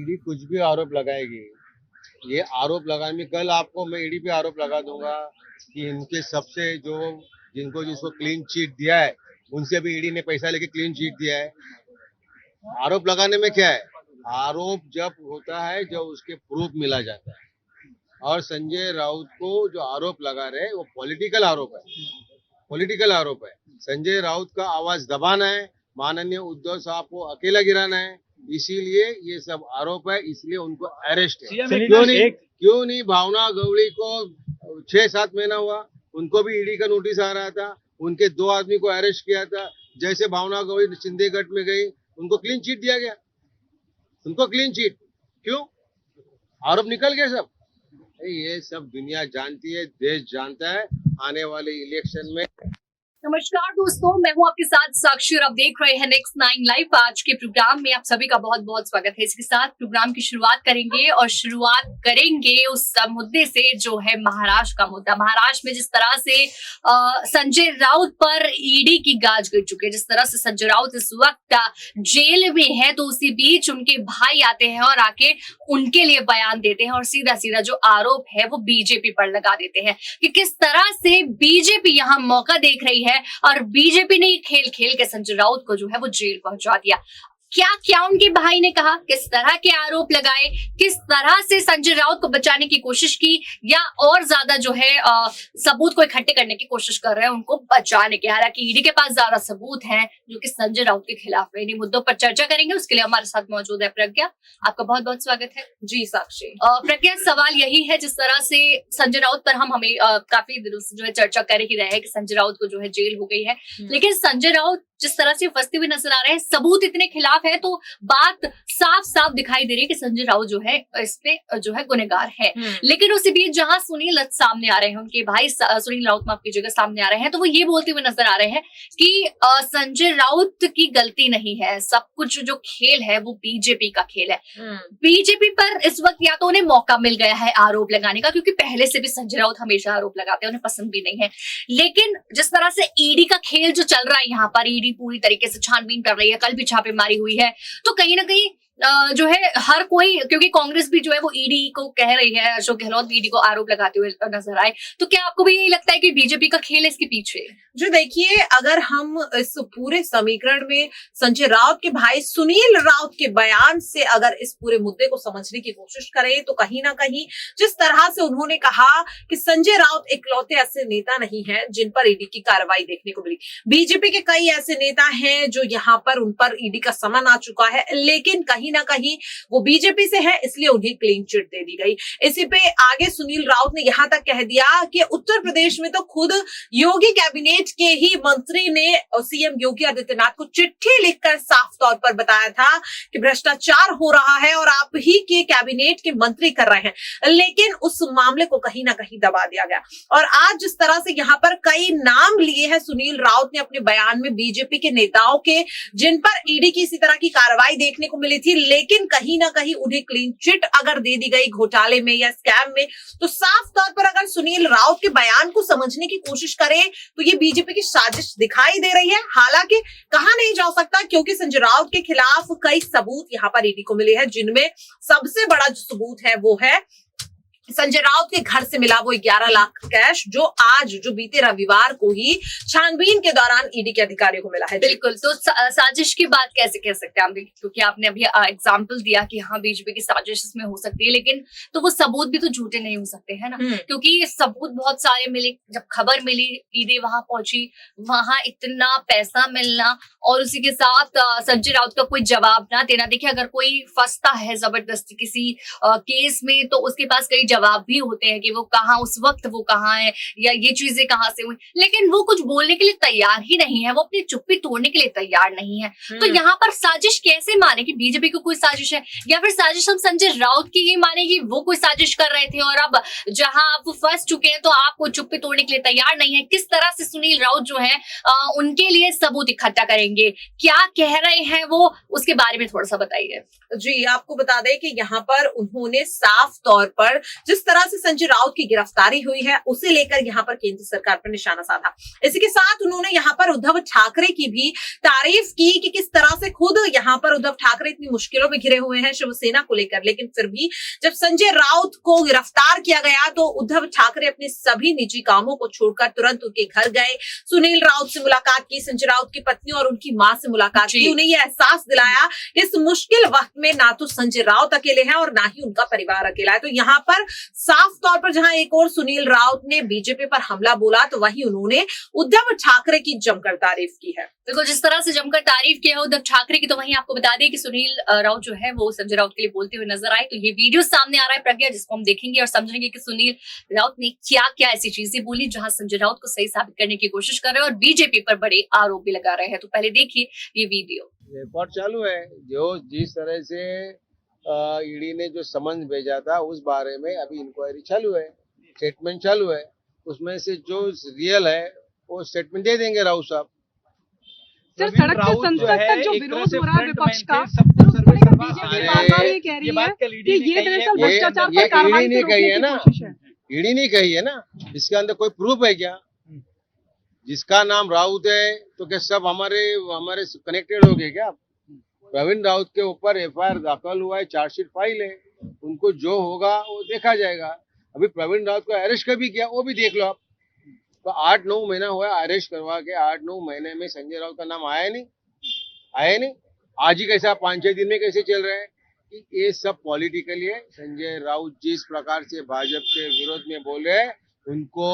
ED कुछ भी आरोप लगाएगी। ये आरोप लगाने में कल आपको मैं ईडी पे आरोप लगा दूंगा कि इनके सबसे जो जिसको क्लीन चिट दिया है उनसे भी ईडी ने पैसा लेके क्लीन चिट दिया है। आरोप लगाने में क्या है? आरोप जब होता है जब उसके प्रूफ मिला जाता है। और संजय राउत को जो आरोप लगा रहे वो पॉलिटिकल आरोप है, पॉलिटिकल आरोप है। संजय राउत का आवाज दबाना है, माननीय उद्धव साहब को अकेला गिराना है, इसीलिए ये सब आरोप है, इसलिए उनको अरेस्ट है। क्यों नहीं भावना गवड़ी को 6-7 महीना हुआ, उनको भी ईडी का नोटिस आ रहा था, उनके 2 आदमी को अरेस्ट किया था। जैसे भावना गवड़ी शिंदेगढ़ में गई, उनको क्लीन चिट दिया गया, उनको क्लीन चिट। क्यों? आरोप निकल गए सब। ये सब दुनिया जानती है, देश जानता है। आने वाले इलेक्शन में नमस्कार दोस्तों, मैं हूं आपके साथ साक्षी और आप देख रहे हैं नेक्स्ट 9 लाइव। आज के प्रोग्राम में आप सभी का बहुत बहुत स्वागत है। इसके साथ प्रोग्राम की शुरुआत करेंगे और शुरुआत करेंगे उस मुद्दे से जो है महाराष्ट्र का मुद्दा। महाराष्ट्र में जिस तरह से संजय राउत पर ईडी की गाज गिर चुकी है, जिस तरह से संजय राउत इस वक्त जेल में है, तो उसी बीच उनके भाई आते हैं और आके उनके लिए बयान देते हैं और सीधा सीधा जो आरोप है वो बीजेपी पर लगा देते हैं कि किस तरह से बीजेपी यहाँ मौका देख रही है और बीजेपी ने खेल खेल के संजय राउत को जो है वो जेल पहुंचा दिया। क्या क्या उनके भाई ने कहा, किस तरह के आरोप लगाए, किस तरह से संजय राउत को बचाने की कोशिश की, या और ज्यादा जो है सबूत को इकट्ठे करने की कोशिश कर रहे हैं उनको बचाने के। हालांकि ईडी के पास ज्यादा सबूत हैं जो कि संजय राउत के खिलाफ है। इन्हीं मुद्दों पर चर्चा करेंगे। उसके लिए हमारे साथ मौजूद है प्रज्ञा। आपका बहुत बहुत स्वागत है। जी साक्षी। प्रज्ञा, सवाल यही है, जिस तरह से संजय राउत पर हम हमें काफी दिनों से जो है चर्चा कर ही रहे हैं कि संजय राउत को जो है जेल हो गई है, लेकिन संजय राउत जिस तरह से फंसते हुए नजर आ रहे हैं, सबूत इतने खिलाफ है, तो बात साफ साफ दिखाई दे रही है कि संजय राउत जो है इस पे जो है गुनहगार है। लेकिन उसी बीच जहां सुनील सामने आ रहे हैं, उनके भाई सुनील राउत माफ कीजिएगा सामने आ रहे हैं, तो वो ये बोलते हुए नजर आ रहे हैं कि संजय राउत की गलती नहीं है, सब कुछ जो खेल है वो बीजेपी का खेल है। बीजेपी पर इस वक्त या तो उन्हें मौका मिल गया है आरोप लगाने का, क्योंकि पहले से भी संजय राउत हमेशा आरोप लगाते हैं, उन्हें पसंद भी नहीं है। लेकिन जिस तरह से ईडी का खेल जो चल रहा है, यहाँ पर ईडी पूरी तरीके से छानबीन कर रही है, कल भी छापेमारी हुई है, तो कहीं ना कहीं जो है हर कोई, क्योंकि कांग्रेस भी जो है वो ईडी को कह रही है, अशोक गहलोत भी ईडी को आरोप लगाते हुए नजर आए, तो क्या आपको भी यही लगता है कि बीजेपी का खेल है इसके पीछे? जो देखिए, अगर हम इस पूरे समीकरण में संजय राउत के भाई सुनील राउत के बयान से अगर इस पूरे मुद्दे को समझने की कोशिश करें, तो कहीं ना कहीं जिस तरह से उन्होंने कहा कि संजय राउत इकलौते ऐसे नेता नहीं है जिन पर ईडी की कार्रवाई देखने को मिली। बीजेपी के कई ऐसे नेता हैं जो यहाँ पर उन पर ईडी का समन आ चुका है, लेकिन कहीं ना कहीं वो बीजेपी से है, इसलिए उन्हें क्लीन चिट दे दी गई। इसी पे आगे सुनील राउत ने यहां तक कह दिया कि उत्तर प्रदेश में तो खुद योगी कैबिनेट के ही मंत्री ने सीएम योगी आदित्यनाथ को चिट्ठी लिखकर साफ तौर पर बताया था कि भ्रष्टाचार हो रहा है और आप ही के कैबिनेट के मंत्री कर रहे हैं, लेकिन उस मामले को कहीं ना कहीं दबा दिया गया। और आज जिस तरह से यहाँ पर कई नाम लिए हैं सुनील राउत ने अपने बयान में बीजेपी के नेताओं के, जिन पर ईडी की इसी तरह की कार्रवाई देखने को मिली थी, लेकिन कहीं ना कहीं उन्हें क्लीन चिट अगर दे दी गई घोटाले में या स्कैम में, तो साफ तौर पर अगर सुनील राउत के बयान को समझने की कोशिश करें तो ये बीजेपी की साजिश दिखाई दे रही है। हालांकि कहा नहीं जा सकता, क्योंकि संजय राउत के खिलाफ कई सबूत यहाँ पर ईडी को मिले हैं, जिनमें सबसे बड़ा जो सबूत है वो है संजय राउत के घर से मिला वो 11 लाख कैश, जो बीते रविवार को ही छानबीन के दौरान ईडी के अधिकारियों को मिला है। बिल्कुल, तो साजिश की बात कैसे कह सकते हैं हम, क्योंकि आपने अभी एग्जांपल दिया कि हाँ बीजेपी की साजिश इसमें हो सकती है, लेकिन तो वो सबूत भी तो झूठे नहीं हो सकते है ना, क्योंकि सबूत बहुत सारे मिले। जब खबर मिली, ईडी वहां पहुंची, वहां इतना पैसा मिलना और उसी के साथ संजय राउत का कोई जवाब ना देना। देखिए, अगर कोई फंसता है जबरदस्ती किसी केस में, तो उसके पास कई जवाब भी होते हैं कि वो कहाँ, उस वक्त वो कहाँ है, या ये चीजें कहाँ से हुई, लेकिन वो कुछ बोलने के लिए तैयार ही नहीं है, वो अपनी चुप्पी तोड़ने के लिए तैयार नहीं है। तो यहाँ पर साजिश कैसे माने कि बीजेपी को कोई साजिश है, या फिर साजिश हम संजय राउत की ही माने कि वो कोई साजिश कर रहे थे और अब जहां आप फंस चुके हैं तो आपको चुप्पी तोड़ने के लिए तैयार नहीं है। किस तरह से सुनील राउत जो है उनके लिए सबूत इकट्ठा करेंगे, क्या कह रहे हैं वो, उसके बारे में थोड़ा सा बताइए। जी, आपको बता दें कि यहाँ पर उन्होंने साफ तौर पर जिस तरह से संजय राउत की गिरफ्तारी हुई है उसे लेकर यहाँ पर केंद्र सरकार पर निशाना साधा। इसी के साथ उन्होंने यहाँ पर उद्धव ठाकरे की भी तारीफ की कि किस तरह से खुद यहाँ पर उद्धव ठाकरे इतनी मुश्किलों में घिरे हुए हैं शिवसेना को लेकर, लेकिन फिर भी जब संजय राउत को गिरफ्तार किया गया तो उद्धव ठाकरे अपने सभी निजी कामों को छोड़कर तुरंत उनके घर गए, सुनील राउत से मुलाकात की, संजय राउत की पत्नी और उनकी मां से मुलाकात की, उन्हें यह एहसास दिलाया इस मुश्किल वक्त में ना तो संजय राउत अकेले हैं और ना ही उनका परिवार अकेला है। तो यहाँ पर साफ तौर पर जहां एक और सुनील राउत ने बीजेपी पर हमला बोला तो वहीं उन्होंने उद्धव ठाकरे की जमकर तारीफ की है। देखो जिस तरह से जमकर तारीफ किया है उद्धव ठाकरे की, तो वहीं आपको बता दें कि सुनील राउत जो है वो संजय राउत के लिए बोलते हुए नजर आए। तो ये वीडियो सामने आ रहा है प्रज्ञा, जिसको हम देखेंगे और समझेंगे कि सुनील राउत ने क्या क्या ऐसी चीजें बोली जहां संजय राउत को सही साबित करने की कोशिश कर रहे हैं और बीजेपी पर बड़े आरोप भी लगा रहे हैं। तो पहले देखिए ये वीडियो। रिपोर्ट चालू है, जो जिस तरह से ईडी ने जो समन भेजा था उस बारे में अभी इंक्वायरी चालू है, स्टेटमेंट चालू है, उसमें से जो रियल है वो स्टेटमेंट दे देंगे राउत साहब। सर सड़क से संसद तक जो विरोध हो रहा है विपक्ष का, बीजेपी बार-बार ये कह रही है कि ये दरअसल भ्रष्टाचार पर कार्रवाई से रोकने की कोशिश है। ईडी नहीं कही है ना, इसके अंदर कोई प्रूफ है क्या? जिसका नाम राउत है तो क्या सब हमारे कनेक्टेड हो गए क्या? प्रवीण राउत के ऊपर एफआईआर दाखिल हुआ है, चार्जशीट फाइल है, उनको जो होगा वो देखा जाएगा। अभी प्रवीण राउत को अरेस्ट कभी किया वो भी देख लो आप। तो 8-9 महीना हुआ अरेस्ट करवा के, 8-9 महीने में संजय राउत का नाम आया नहीं। आज ही कैसा 5-6 दिन में कैसे चल रहा है कि ये सब पॉलिटिकली है। संजय राउत जिस प्रकार से भाजपा के विरोध में बोले, उनको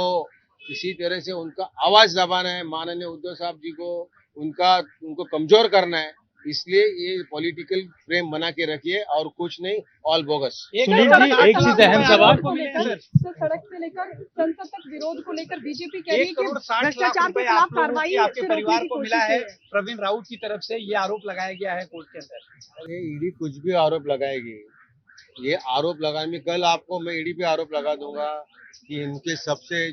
किसी तरह से उनका आवाज दबाना है, माननीय उद्धव साहब जी को उनको कमजोर करना है, इसलिए ये पॉलिटिकल फ्रेम बना के रखिए और कुछ नहीं, ऑल बोगस। सुनील जी एक चीज अहम सवाल सड़क से लेकर संसद तक विरोध को लेकर बीजेपी कह रही है कि भ्रष्टाचार के खिलाफ कार्रवाई आपके परिवार को मिला है प्रवीण राउत की तरफ से, ये आरोप लगाया गया है कोर्ट के अंदर। ये ईडी कुछ भी आरोप लगाएगी, ये आरोप लगाने में कल आपको मैं ईडी पे आरोप लगा दूंगा कि इनके सबसे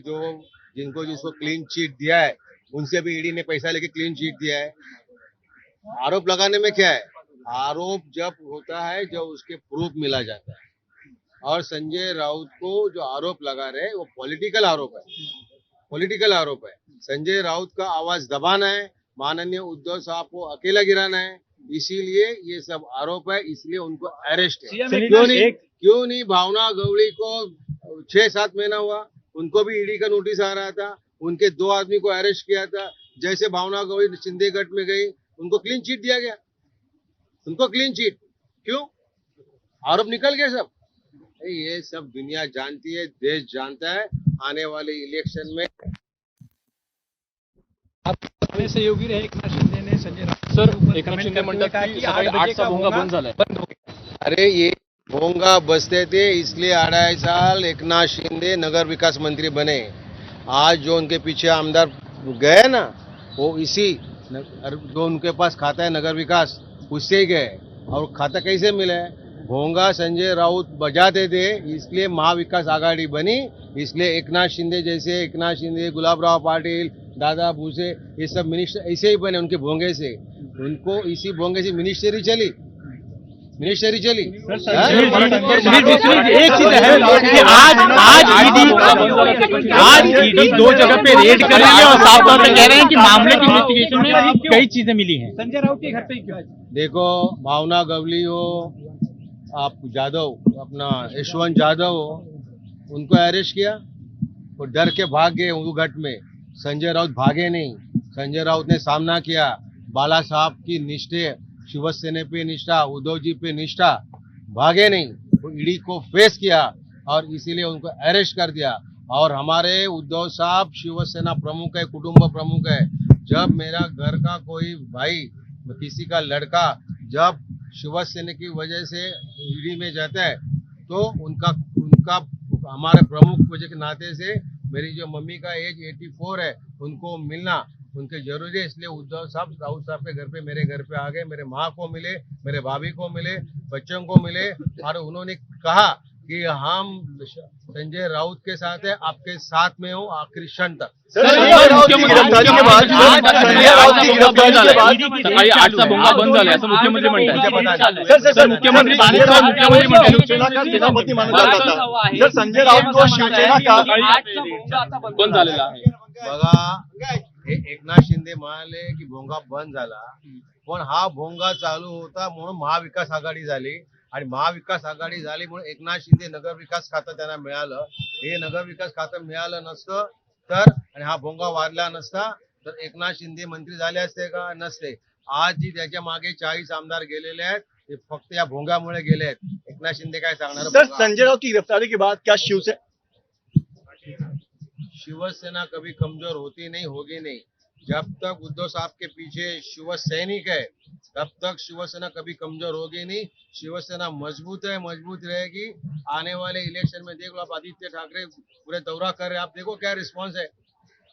जिसको क्लीन चिट दिया है उनसे भी ईडी ने पैसा लेके क्लीन चिट दिया है। आरोप लगाने में क्या है? आरोप जब होता है जब उसके प्रूफ मिला जाता है, और संजय राउत को जो आरोप लगा रहे हैं वो पॉलिटिकल आरोप है। संजय राउत का आवाज दबाना है, माननीय उद्धव साहब को अकेला गिराना है, इसीलिए ये सब आरोप है, इसलिए उनको अरेस्ट है। क्यों नहीं भावना गवड़ी को 6-7 महीना हुआ, उनको भी ईडी का नोटिस आ रहा था, उनके 2 आदमी को अरेस्ट किया था। जैसे भावना गवड़ी सिंधेगढ़ में गई, उनको क्लीन चिट दिया गया, उनको क्लीन चिट। क्यों? आरोप निकल गए सब। ये सब दुनिया जानती है, देश जानता है। आने वाले इलेक्शन में अपने सहयोगी रहे एकनाथ शिंदे ने संजय राउत सर एकनाथ शिंदे म्हणतात की सकाळी 8चा भोंगा बंद झालाय। अरे ये भोंगा बसते थे इसलिए 2.5 साल एकनाथ शिंदे नगर विकास मंत्री बने। आज जो उनके पीछे आमदार गए ना, वो इसी जो उनके पास खाता है नगर विकास, उससे ही गए। और खाता कैसे मिला है? भोंगा संजय राउत बजाते थे, इसलिए महाविकास आघाड़ी बनी। इसलिए एकनाथ शिंदे, गुलाबराव पाटिल, दादा भूसे, ये सब मिनिस्टर ऐसे ही बने उनके भोंगे से। उनको इसी भोंगे से मिनिस्टरी चली। एक चीज है कि आज ईडी 2 जगह पे रेड कर रही है और साफ तौर पे कह रहे हैं कि मामले की इन्वेस्टिगेशन में कई चीजें मिली हैं। संजय राउत के घर पे क्यों? देखो, भावना गवली हो, आप जादव, अपना यशवंत जादव हो, उनको अरेस्ट किया, वो डर के भाग गए उगट में। संजय राउत भागे नहीं, संजय राउत ने सामना किया। बाला साहब की निष्ठे, शिवसेना पे निष्ठा, उद्धव जी पे निष्ठा, भागे नहीं, वो ईडी को फेस किया और इसीलिए उनको अरेस्ट कर दिया। और हमारे उद्धव साहब शिवसेना प्रमुख है, कुटुंब प्रमुख है। जब मेरा घर का कोई भाई, किसी का लड़का जब शिवसेना की वजह से ईडी में जाता है, तो उनका हमारे प्रमुख वजह के नाते से मेरी जो मम्मी का एज 84 है, उनको मिलना उनके जरूरी है। इसलिए उद्धव साहब राउत साहब के घर पे, मेरे घर पे आ गए, मेरे माँ को मिले, मेरे भाभी को मिले, बच्चों को मिले, और उन्होंने कहा कि हम संजय राउत के साथ है, आपके साथ में हूँ आखिरी क्षण तक। संजय राऊत की गिरफ्तारी के बाद सकाळी 8चा भोंगा बंद झाला असं मुख्यमंत्री म्हणतात. सर मुख्यमंत्री सेनापती मानला जाता. सर संजय राऊत को शिवसेना का बंद झालेला आहे. बघा हे एकनाथ शिंदे म्हणाले की भोंगा बंद झाला, पण हा भोंगा चालू होता म्हणून महाविकास आघाडी झाली आणि महाविकास आघाडी झाली म्हणून एकनाथ शिंदे नगर विकास खातं त्यांना मिळालं. हे नगर विकास खातं मिळालं नसतं तर आणि हा भोंगा वाढला नसता तर एकनाथ शिंदे मंत्री झाले असते का? नसते. आज जी त्याच्या मागे 40 आमदार गेलेले आहेत ते फक्त या भोंगामुळे गेले आहेत. एकनाथ शिंदे काय सांगणार? सर संजय राउत की गिरफ्तारी के बाद क्या शिवसेना कभी कमजोर होती नहीं, होगी नहीं. जब तक उद्धव साहब के पीछे शिव सैनिक है तब तक शिवसेना कभी कमजोर होगी नहीं. शिवसेना मजबूत है, मजबूत रहेगी. आने वाले इलेक्शन में देख लो आप, आदित्य ठाकरे पूरे दौरा कर रहे हैं, आप देखो क्या रिस्पांस है,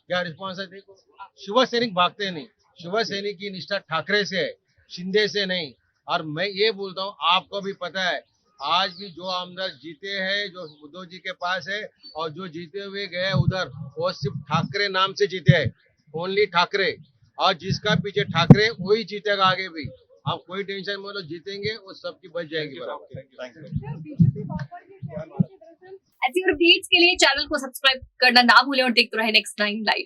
क्या रिस्पांस है. देखो शिव सैनिक भागते नहीं, शिव सैनिक की निष्ठा ठाकरे से है, शिंदे से नहीं. और मैं ये बोलता हूँ, आपको भी पता है आज भी जो आमदार जीते हैं जो उद्धव जी के पास है और जो जीते हुए गए उधर वो सिर्फ ठाकरे नाम से जीते हैं, ओनली ठाकरे. और जिसका पीछे ठाकरे वही जीतेगा आगे भी. आप कोई टेंशन मत लो, जीतेंगे वो सबकी बच जाएगी बराबर. ऐसी और अपडेट्स के लिए चैनल को सब्सक्राइब करना ना भूलें और देखते रहें नेक्स्ट 9 लाइव.